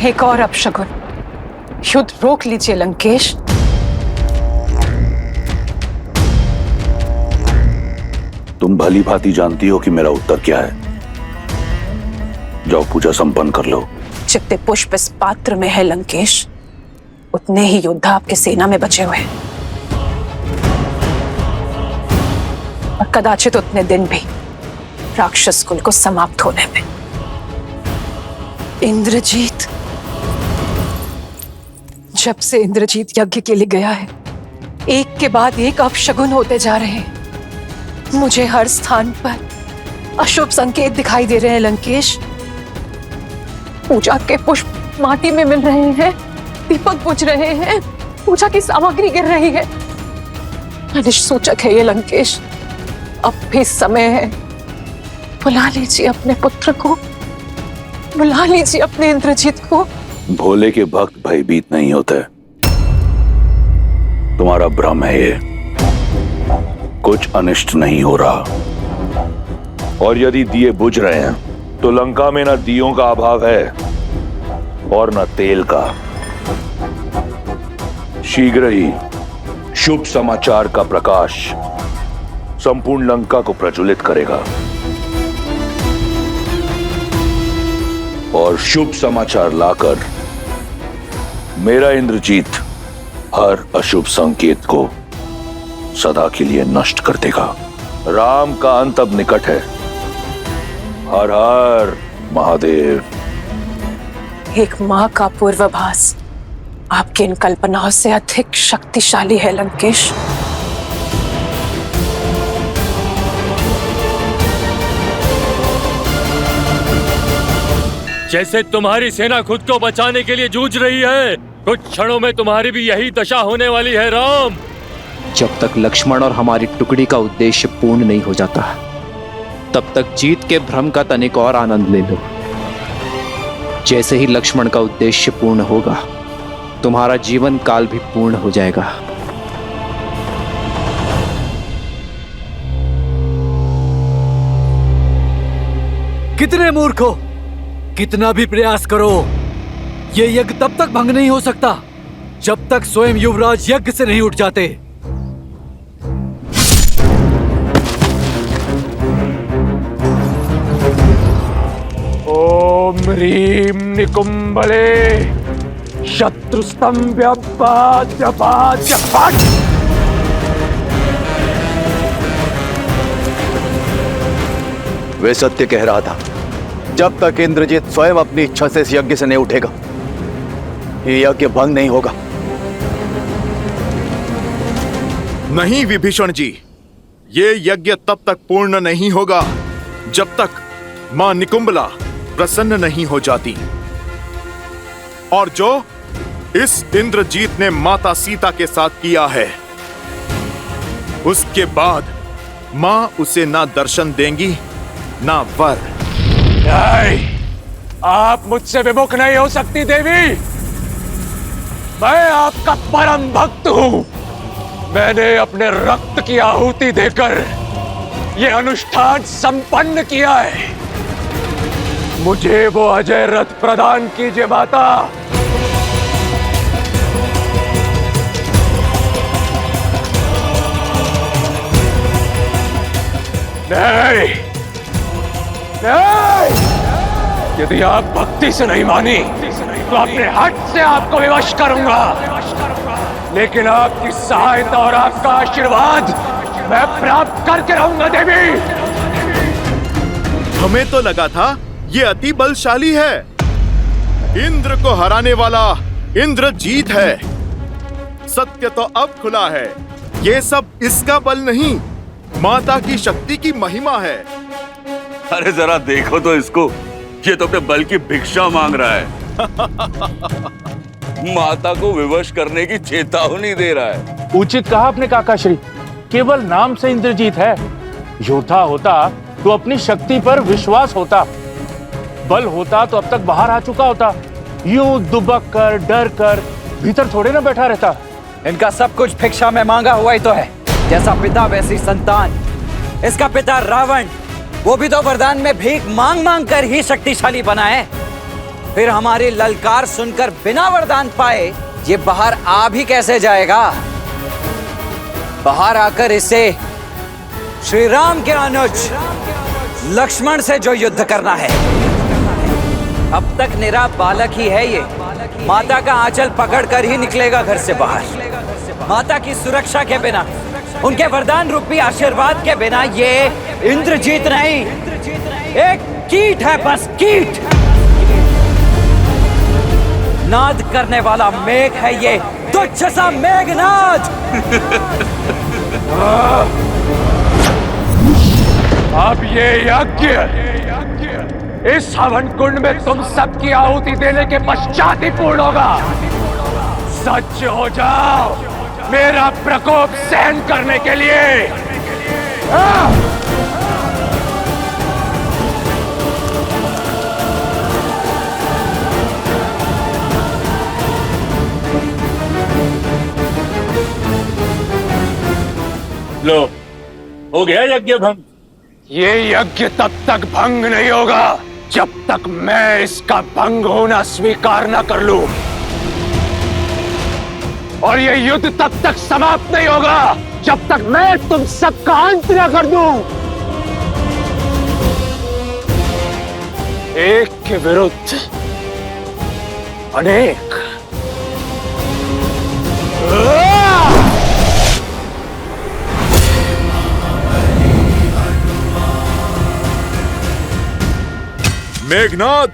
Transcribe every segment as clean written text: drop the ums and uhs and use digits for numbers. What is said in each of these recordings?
एक और अपशगुन। युद्ध रोक लीजिए लंकेश। तुम भली भांति जानती हो कि मेरा उत्तर क्या है। जाओ पूजा संपन्न कर लो। जितने पुष्प इस पात्र में है लंकेश, उतने ही योद्धा आपके सेना में बचे हुए हैं, और कदाचित उतने दिन भी राक्षस कुल को समाप्त होने में। इंद्रजीत, जब से इंद्रजीत यज्ञ के लिए गया है, एक के बाद एक अपशगुन होते जा रहे हैं। मुझे हर स्थान पर अशुभ संकेत दिखाई दे रहे हैं लंकेश। पूजा के पुष्प माटी में मिल रहे हैं, दीपक बुझ रहे हैं, पूजा की सामग्री गिर रही है। अनिष्ट है ये लंकेश। अब भी समय है, बुला लीजिए अपने पुत्र को, बुला लीजिए अपने इंद्रजीत को। भोले के भक्त भयभीत नहीं होते। तुम्हारा भ्रम है ये। कुछ अनिष्ट नहीं हो रहा, और यदि दिए बुझ रहे हैं तो लंका में न दियों का अभाव है और न तेल का। शीघ्र ही शुभ समाचार का प्रकाश संपूर्ण लंका को प्रज्वलित करेगा, और शुभ समाचार लाकर मेरा इंद्रजीत हर अशुभ संकेत को सदा के लिए नष्ट कर देगा। राम का अंत अब निकट है। हर हर महादेव। एक मां का पूर्वाभास आपकी इन कल्पनाओं से अधिक शक्तिशाली है लंकेश। जैसे तुम्हारी सेना खुद को बचाने के लिए जूझ रही है, कुछ क्षणों में तुम्हारी भी यही दशा होने वाली है राम। जब तक लक्ष्मण और हमारी टुकड़ी का उद्देश्य पूर्ण नहीं हो जाता, तब तक जीत के भ्रम का तनिक और आनंद ले लो। जैसे ही लक्ष्मण का उद्देश्य पूर्ण होगा, तुम्हारा जीवन काल भी पूर्ण हो जाएगा। कितने मूर्ख हो! कितना भी प्रयास करो, ये यज्ञ तब तक भंग नहीं हो सकता जब तक स्वयं युवराज यज्ञ से नहीं उठ जाते। ओम ह्रीं निकुंभले शत्रुस्तंभ्य पाद्य। वे सत्य कह रहा था। जब तक इंद्रजीत स्वयं अपनी इच्छा से इस यज्ञ से नहीं उठेगा, ये यज्ञ भंग नहीं होगा। नहीं विभीषण जी, ये यज्ञ तब तक पूर्ण नहीं होगा जब तक मां निकुंभला प्रसन्न नहीं हो जाती, और जो इस इंद्रजीत ने माता सीता के साथ किया है, उसके बाद मां उसे ना दर्शन देंगी ना वर। नहीं, आप मुझसे विमुख नहीं हो सकती देवी। मैं आपका परम भक्त हूं। मैंने अपने रक्त की आहुति देकर यह अनुष्ठान संपन्न किया है। मुझे वो अजय रथ प्रदान कीजिए माता। नहीं, नहीं, यदि आप भक्ति से नहीं मानी तो अपने हाथ से आपको विवश करूंगा, लेकिन आपकी सहायता और आपका आशीर्वाद मैं प्राप्त करके रहूंगा देवी। हमें तो लगा था ये अति बलशाली है, इंद्र को हराने वाला इंद्रजीत है। सत्य तो अब खुला है, ये सब इसका बल नहीं, माता की शक्ति की महिमा है। अरे जरा देखो तो इसको, ये तो अपने बल की भिक्षा मांग रहा है। माता को विवश करने की चेतावनी दे रहा है। उचित कहा आपने काकाश्री, केवल नाम से इंद्रजीत है। योद्धा होता तो अपनी शक्ति पर विश्वास होता, बल होता तो अब तक बाहर आ चुका होता। यूं दुबक कर डर कर भीतर थोड़े ना बैठा रहता। इनका सब कुछ भिक्षा में मांगा हुआ ही तो है। जैसा पिता वैसी संतान। इसका पिता रावण, वो भी तो वरदान में भीख मांग मांग कर ही शक्तिशाली बना है। फिर हमारी ललकार सुनकर बिना वरदान पाए ये बाहर आ भी कैसे जाएगा? बाहर आकर इसे श्री राम के अनुज लक्ष्मण से जो युद्ध करना है। अब तक निरा बालक ही है ये। माता का आंचल पकड़कर ही निकलेगा घर से बाहर। माता की सुरक्षा के बिना, उनके वरदान रूपी आशीर्वाद के बिना ये इंद्रजीत नहीं, एक कीट है, बस कीट। नाद करने वाला मेघ है ये, तुच्छ सा मेघनाद। अब ये यज्ञ इस हवन कुंड में तुम सबकी आहुति देने के पश्चात ही पूर्ण होगा। सच हो जाओ मेरा प्रकोप सहन करने के लिए। लो, हो गया यज्ञ भंग। ये यज्ञ तब तक भंग नहीं होगा जब तक मैं इसका भंग होना स्वीकार न कर लूं, और ये युद्ध तब तक समाप्त नहीं होगा जब तक मैं तुम सबका अंत न कर दूं। एक के विरुद्ध अनेक। मेघनाद,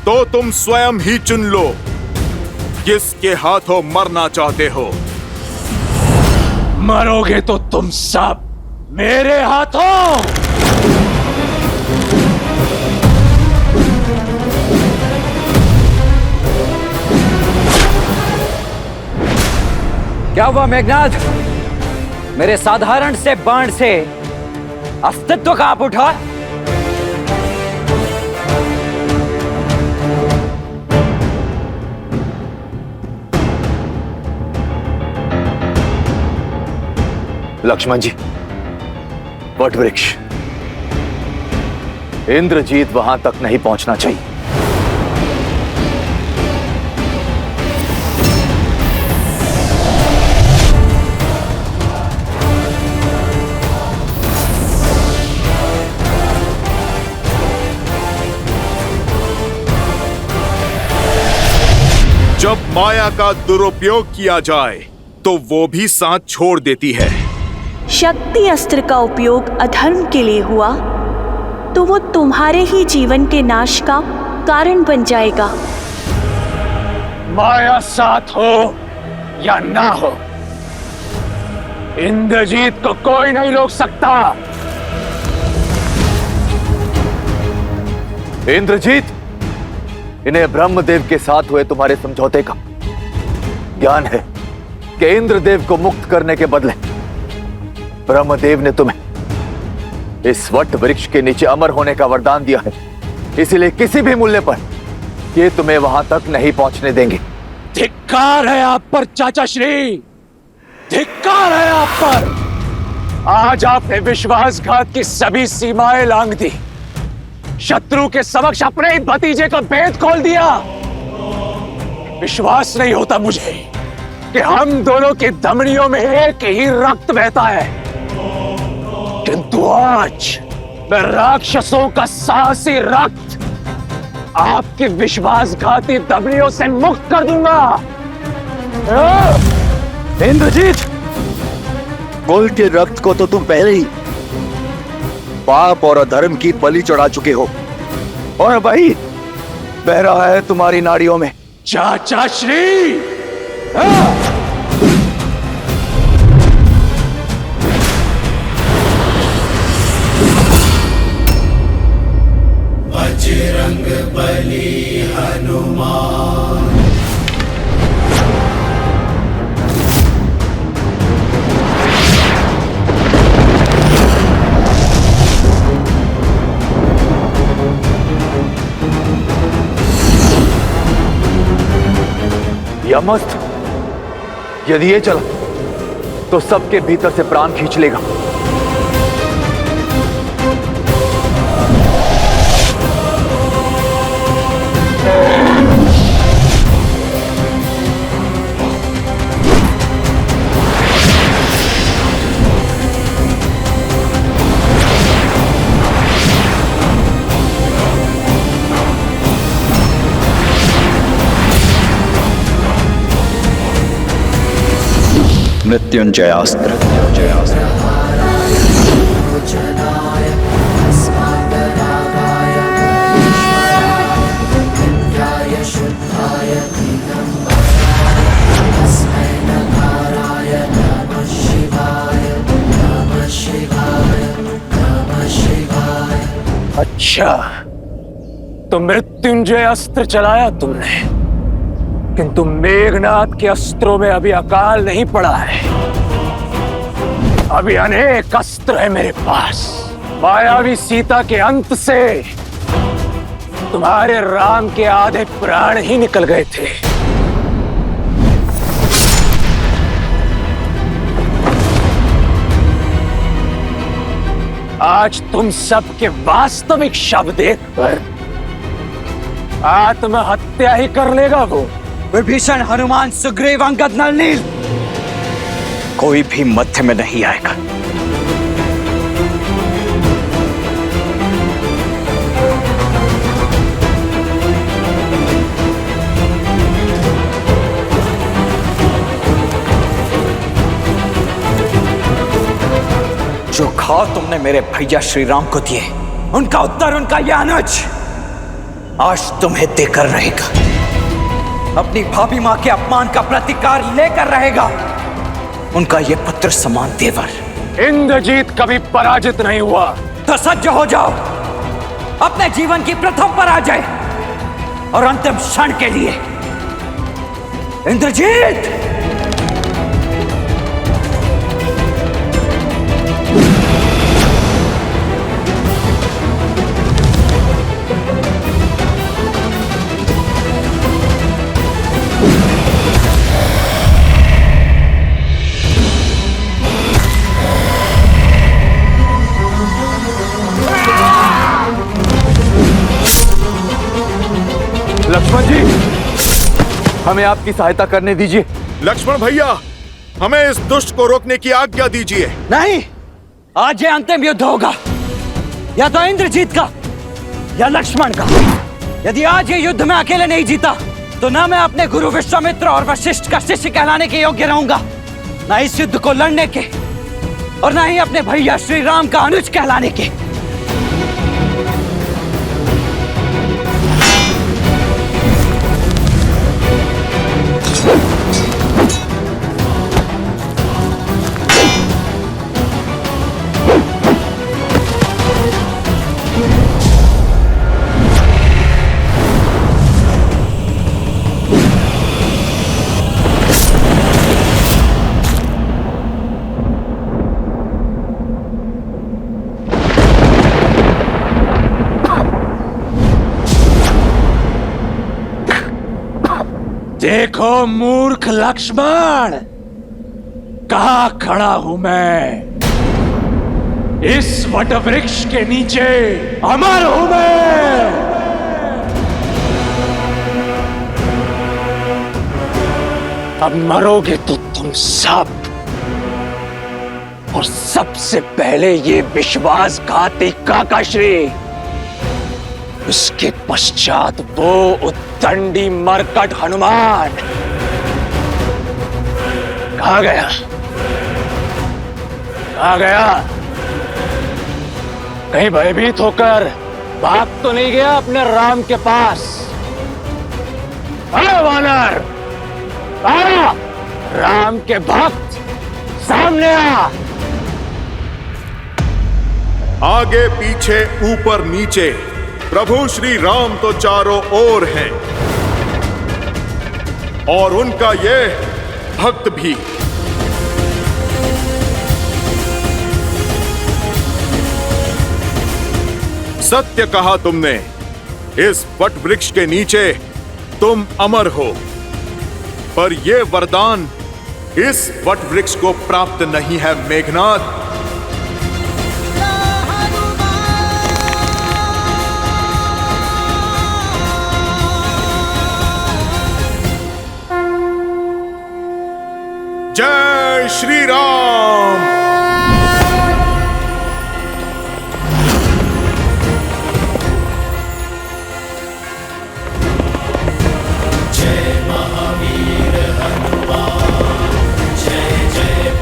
तो तुम स्वयं ही चुन लो किसके हाथों मरना चाहते हो। मरोगे तो तुम सब मेरे हाथों। क्या हुआ मेघनाद? मेरे साधारण से बाण से अस्तित्व कांप उठा। लक्ष्मण जी, वट वृक्ष, इंद्रजीत वहां तक नहीं पहुंचना चाहिए। जब माया का दुरुपयोग किया जाए तो वो भी साथ छोड़ देती है। शक्ति अस्त्र का उपयोग अधर्म के लिए हुआ तो वो तुम्हारे ही जीवन के नाश का कारण बन जाएगा। माया साथ हो या ना हो, इंद्रजीत को कोई नहीं रोक सकता। इंद्रजीत, इन्हें ब्रह्मदेव के साथ हुए तुम्हारे समझौते का ज्ञान है कि इंद्रदेव को मुक्त करने के बदले ब्रह्मदेव ने तुम्हें इस वट वृक्ष के नीचे अमर होने का वरदान दिया है। इसलिए किसी भी मूल्य पर ये तुम्हें वहां तक नहीं पहुंचने देंगे। धिक्कार है आप पर चाचा श्री, धिक्कार है आप पर। आज आपने विश्वासघात की सभी सीमाएं लांघ दी, शत्रु के समक्ष अपने ही भतीजे का भेद खोल दिया। विश्वास नहीं होता मुझे कि हम दोनों की धमनियों में एक ही रक्त बहता है, किंतु आज मैं राक्षसों का साहसी रक्त आपकी विश्वासघाती धमनियों से मुक्त कर दूंगा। इंद्रजीत, कुल के रक्त को तो तुम पहले ही पाप और अधर्म की बलि चढ़ा चुके हो, और भाई बह रहा है तुम्हारी नाड़ियों में। चाचा श्री, बजरंग बली हनुमान। यमस्त, यदि ये चला तो सबके भीतर से प्राण खींच लेगा। मृत्युंजयास्त्र। अच्छा, तो मृत्युंजय अस्त्र चलाया तुमने, किंतु मेघनाथ के अस्त्रों में अभी अकाल नहीं पड़ा है। अभी अनेक अस्त्र है मेरे पास। मायावी सीता के अंत से तुम्हारे राम के आधे प्राण ही निकल गए थे। आज तुम सबके वास्तविक शव देखकर आत्महत्या ही कर लेगा वो। विभीषण, हनुमान, सुग्रीव, अंगद, नल, नील, कोई भी मध्य में नहीं आएगा। जो घाव तुमने मेरे भैया श्री राम को दिए, उनका उत्तर उनका यह अनुज आज तुम्हें देकर रहेगा। अपनी भाभी मां के अपमान का प्रतिकार लेकर रहेगा उनका यह पुत्र समान देवर। इंद्रजीत कभी पराजित नहीं हुआ। तो सज्ज हो जाओ अपने जीवन की प्रथम पराजय और अंतिम क्षण के लिए। इंद्रजीत! लक्ष्मण जी, हमें आपकी सहायता करने दीजिए। लक्ष्मण भैया, हमें इस दुष्ट को रोकने की आज्ञा दीजिए। नहीं, आज ये अंतिम युद्ध होगा, या तो इंद्रजीत का या लक्ष्मण का। यदि आज ये युद्ध में अकेले नहीं जीता तो ना मैं अपने गुरु विश्वामित्र और वशिष्ठ का शिष्य कहलाने के योग्य रहूंगा, ना इस युद्ध को लड़ने के, और ना ही अपने भैया श्री राम का अनुज कहलाने के। देखो मूर्ख लक्ष्मण, कहां खड़ा हूं मैं। इस वटवृक्ष के नीचे अमर हूं मैं। अब मरोगे तो तुम सब, और सबसे पहले ये विश्वासघाती काकाश्री, उसके पश्चात वो उद्दंडी मरकट हनुमान। कहां गया? कहां गया? कहीं भयभीत होकर भाग तो नहीं गया अपने राम के पास? अरे वानर, आ, राम के भक्त सामने आ। आगे पीछे ऊपर नीचे प्रभु श्री राम तो चारों ओर हैं, और उनका ये भक्त भी। सत्य कहा तुमने, इस वट वृक्ष के नीचे तुम अमर हो, पर यह वरदान इस वट वृक्ष को प्राप्त नहीं है मेघनाथ। जय श्री राम। जय महावीर हनुमान, जय जय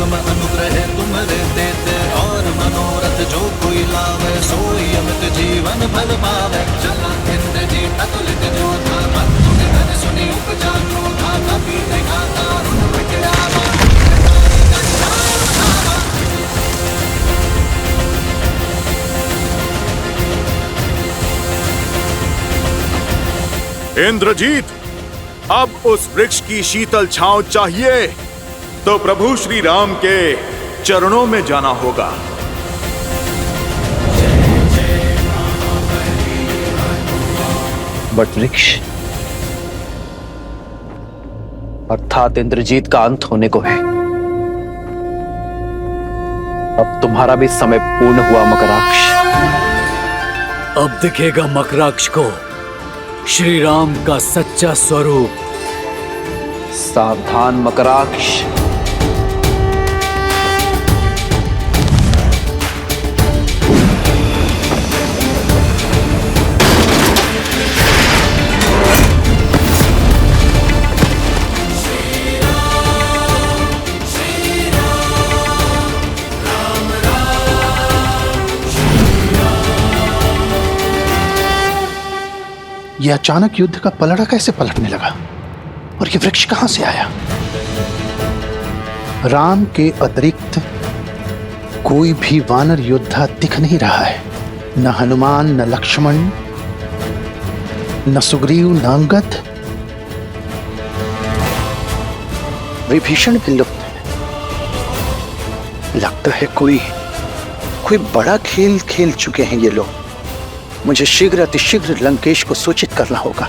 तुम अनुग्रह तुम्हारे देते, और मनोरथ जो कोई लावे, सोई अमित जीवन फल पावे। चला इंद्रजीत अतुलित जोधा, भक्तों के धन सुनी उपजा क्रोधा, कभी देखा दारुण विकरावा। इंद्रजीत, अब उस वृक्ष की शीतल छांव चाहिए तो प्रभु श्री राम के चरणों में जाना होगा। बट वृक्ष अर्थात इंद्रजीत का अंत होने को है। अब तुम्हारा भी समय पूर्ण हुआ मकराक्ष। अब दिखेगा मकराक्ष को श्री राम का सच्चा स्वरूप। सावधान मकराक्ष। ये अचानक युद्ध का पलड़ा कैसे पलटने लगा और ये वृक्ष कहां से आया? राम के अतिरिक्त कोई भी वानर योद्धा दिख नहीं रहा है। न हनुमान, न लक्ष्मण, न सुग्रीव, न अंगद। विभीषण भी लुप्त है। लगता है कोई बड़ा खेल खेल चुके हैं ये लोग। मुझे शीघ्र अतिशीघ्र लंकेश को सूचित करना होगा।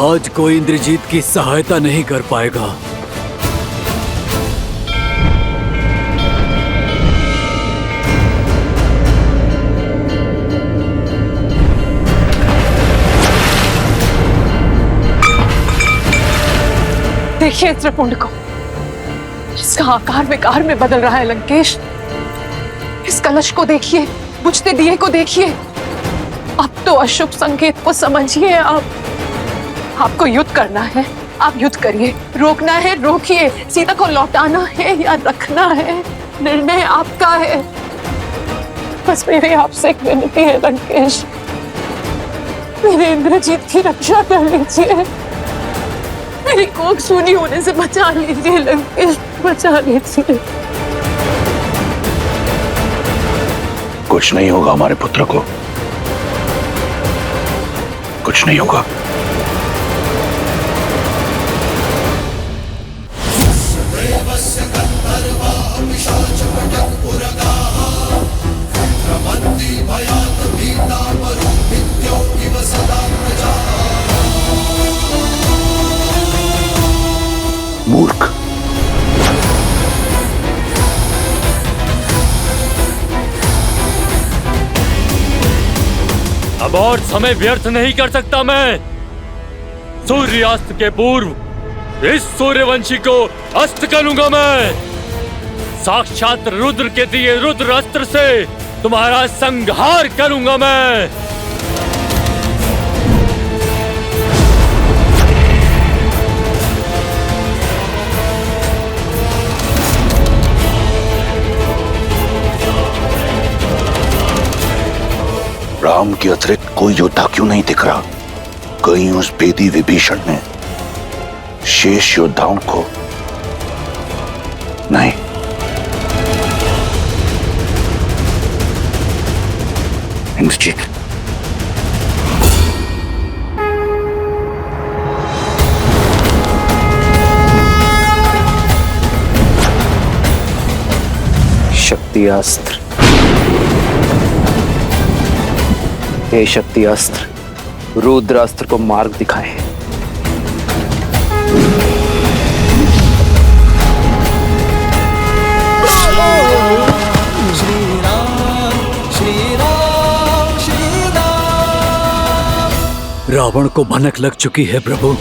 आज कोई इंद्रजीत की सहायता नहीं कर पाएगा। देखिए इंद्रपुंड को, इसका आकार विकार में बदल रहा है लंकेश। इस कलश को देखिए, बुझते दिए को देखिए। अब तो अशुभ संकेत को समझिए। आपको युद्ध करना है, आप युद्ध करिए। रोकना है रोकिए, सीता को लौटाना है या रखना है, निर्णय आपका है। बस मेरी आपसे एक विनती है लंकेश, मेरे इंद्रजीत की रक्षा कर लीजिए। मेरी कोख सूनी होने से बचा लीजिए लंकेश, बचा लीजिए। कुछ नहीं होगा हमारे पुत्र को, कुछ नहीं होगा। मूर्ख, अब और समय व्यर्थ नहीं कर सकता मैं। सूर्यास्त के पूर्व इस सूर्यवंशी को अस्त करूंगा मैं। साक्षात रुद्र के दिए रुद्र अस्त्र से तुम्हारा संहार करूंगा मैं। राम के अतिरिक्त कोई योद्धा क्यों नहीं दिख रहा? कहीं उस बेदी विभीषण ने शेष योद्धाओं को नहीं। इंद्रजीत, शक्ति अस्त्र। हे शक्ति अस्त्र, रुद्र अस्त्र को मार्ग दिखाए। रावण को भनक लग चुकी है प्रभु।